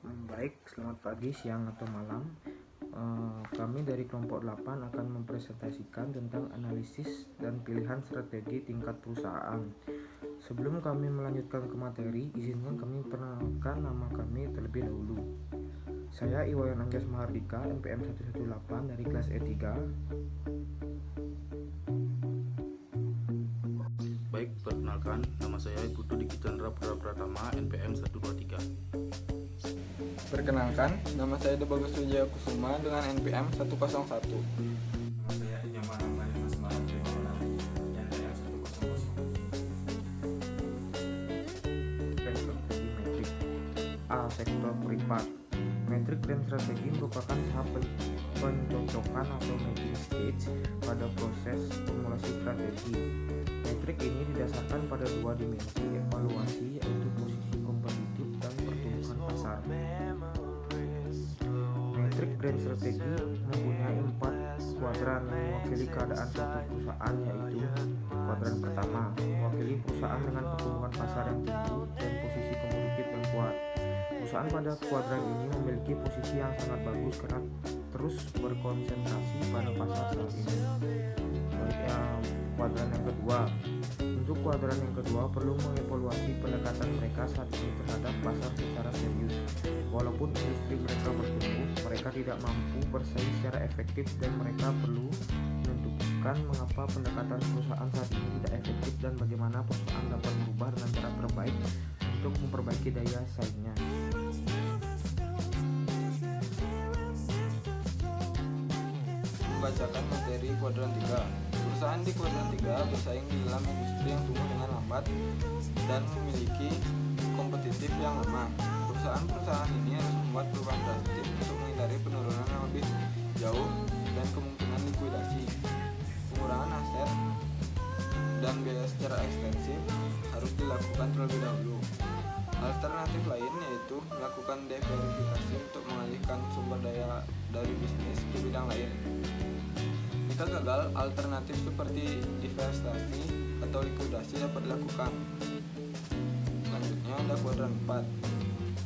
Baik, selamat pagi, siang, atau malam. Kami dari kelompok 8 akan mempresentasikan tentang analisis dan pilihan strategi tingkat perusahaan. Sebelum kami melanjutkan ke materi, izinkan kami perkenalkan nama kami terlebih dahulu. Saya Iwayan Anggas Mahardika, NPM 118 dari kelas E3. Baik, perkenalkan, nama saya Putu Diki Chandra Pratama, NPM 123. Perkenalkan, nama saya Debagus Wijaya Kusuma dengan NPM 101. Nama saya Nyaman Ahmad Mas Malam Primavera, NPM 100. Strategi metrik. A. Sektor privat. Metrik dan strategi merupakan tahap pencocokan atau matching stage pada proses formulasi strategi. Metrik ini didasarkan pada dua dimensi evaluasi, yaitu posisi kompetitif dan pertumbuhan pasar. Metrik brand strategi mempunyai 4 kuadran yang mewakili keadaan suatu perusahaan, yaitu kuadran pertama mewakili perusahaan dengan pertumbuhan pasar yang tinggi dan posisi kompetitif yang kuat. Perusahaan pada kuadran ini memiliki posisi yang sangat bagus karena terus berkonsentrasi pada pasar saat ini. Kuadran yang kedua. Untuk kuadran yang kedua perlu mengevaluasi pendekatan mereka saat ini terhadap pasar secara serius. Walaupun industri mereka bertumbuh, mereka tidak mampu bersaing secara efektif dan mereka perlu menentukan mengapa pendekatan perusahaan saat ini tidak efektif dan bagaimana perusahaan dapat merubah dengan cara terbaik untuk memperbaiki daya saingnya. Membacakan materi kuadran 3. Perusahaan di kuadran 3 bersaing di dalam industri yang tumbuh dengan lambat dan memiliki kompetitif yang lemah. Perusahaan-perusahaan ini harus membuat perubahan drastis untuk menghindari penurunan yang lebih jauh dan kemungkinan likuidasi. Pengurangan aset dan biaya secara ekstensif harus dilakukan terlebih dahulu. Alternatif lain yaitu melakukan diversifikasi untuk mengalihkan sumber daya dari bisnis ke bidang lain. Jika gagal, alternatif seperti divestasi atau likuidasi dapat dilakukan. Selanjutnya ada kuadran 4.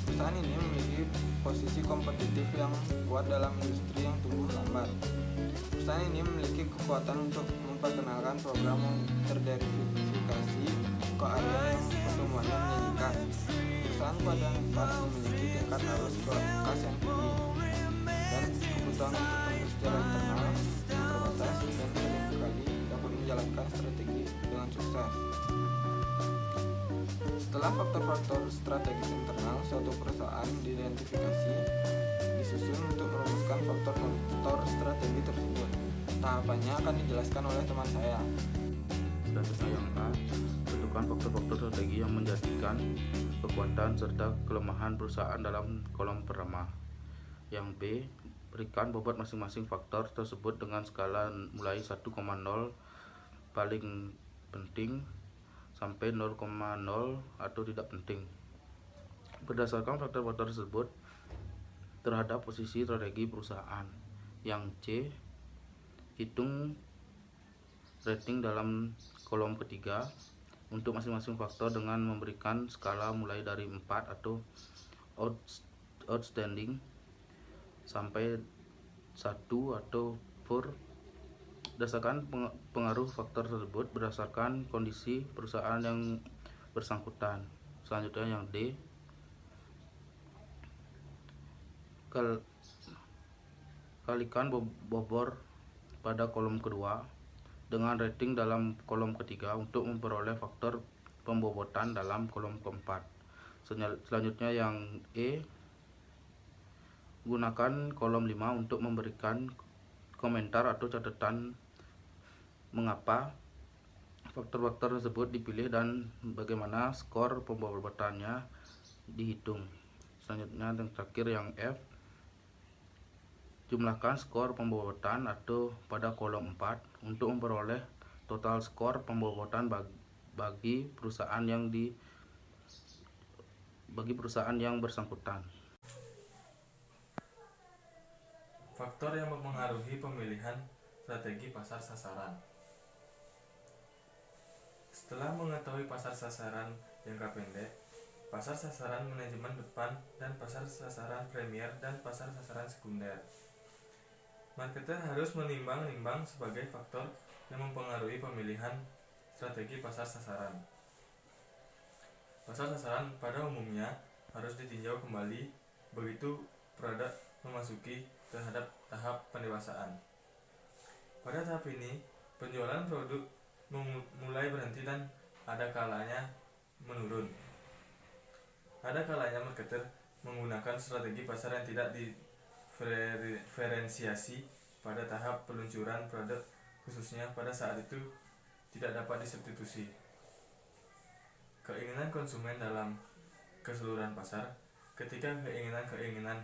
Perusahaan ini memiliki posisi kompetitif yang kuat dalam industri yang tumbuh lambat. Perusahaan ini memiliki kekuatan untuk memperkenalkan program yang terdiversifikasi ke area yang pertumbuhannya menjanjikan. Perusahaan kuadran 4 memiliki tingkat arus kas yang tinggi dan kebutuhan untuk tumbuh secara internal terbatas dan seringkali dapat menjalankan strategi dengan sukses. Setelah faktor-faktor strategis internal suatu perusahaan diidentifikasi, disusun untuk merumuskan faktor-faktor strategi tersebut. Tahapannya akan dijelaskan oleh teman saya. Selanjutnya yang A, tentukan faktor-faktor strategi yang menjadikan kekuatan serta kelemahan perusahaan dalam kolom pertama. Yang B, berikan bobot masing-masing faktor tersebut dengan skala mulai 1,0 paling penting sampai 0,0 atau tidak penting. Berdasarkan faktor-faktor tersebut terhadap posisi strategi perusahaan. Yang C, hitung rating dalam kolom ketiga untuk masing-masing faktor dengan memberikan skala mulai dari 4 atau outstanding sampai 1 atau poor. Berdasarkan pengaruh faktor tersebut berdasarkan kondisi perusahaan yang bersangkutan. Selanjutnya yang D, kalikan bobot pada kolom kedua dengan rating dalam kolom ketiga untuk memperoleh faktor pembobotan dalam kolom keempat. Selanjutnya yang E, gunakan kolom 5 untuk memberikan komentar atau catatan mengapa faktor-faktor tersebut dipilih dan bagaimana skor pembobotannya dihitung. Selanjutnya yang terakhir yang F, jumlahkan skor pembobotan atau pada kolom 4 untuk memperoleh total skor pembobotan bagi perusahaan yang bersangkutan. Faktor yang mempengaruhi pemilihan strategi pasar sasaran. Setelah mengetahui pasar sasaran jangka pendek, pasar sasaran manajemen depan, dan pasar sasaran premier dan pasar sasaran sekunder. Marketer harus menimbang-nimbang sebagai faktor yang mempengaruhi pemilihan strategi pasar sasaran. Pasar sasaran pada umumnya harus ditinjau kembali begitu produk memasuki terhadap tahap pendewasaan. Pada tahap ini, penjualan produk mulai berhenti dan ada kalanya menurun. Ada kalanya marketer menggunakan strategi pasar yang tidak diferensiasi pada tahap peluncuran produk, khususnya pada saat itu tidak dapat disubstitusi. Keinginan konsumen dalam keseluruhan pasar. Ketika keinginan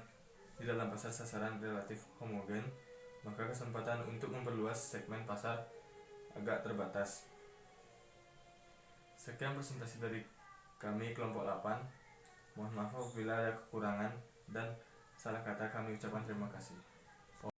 di dalam pasar sasaran relatif homogen, maka kesempatan untuk memperluas segmen pasar agak terbatas. Sekian presentasi dari kami kelompok 8. Mohon maaf apabila ada kekurangan dan salah kata. Kami ucapkan terima kasih.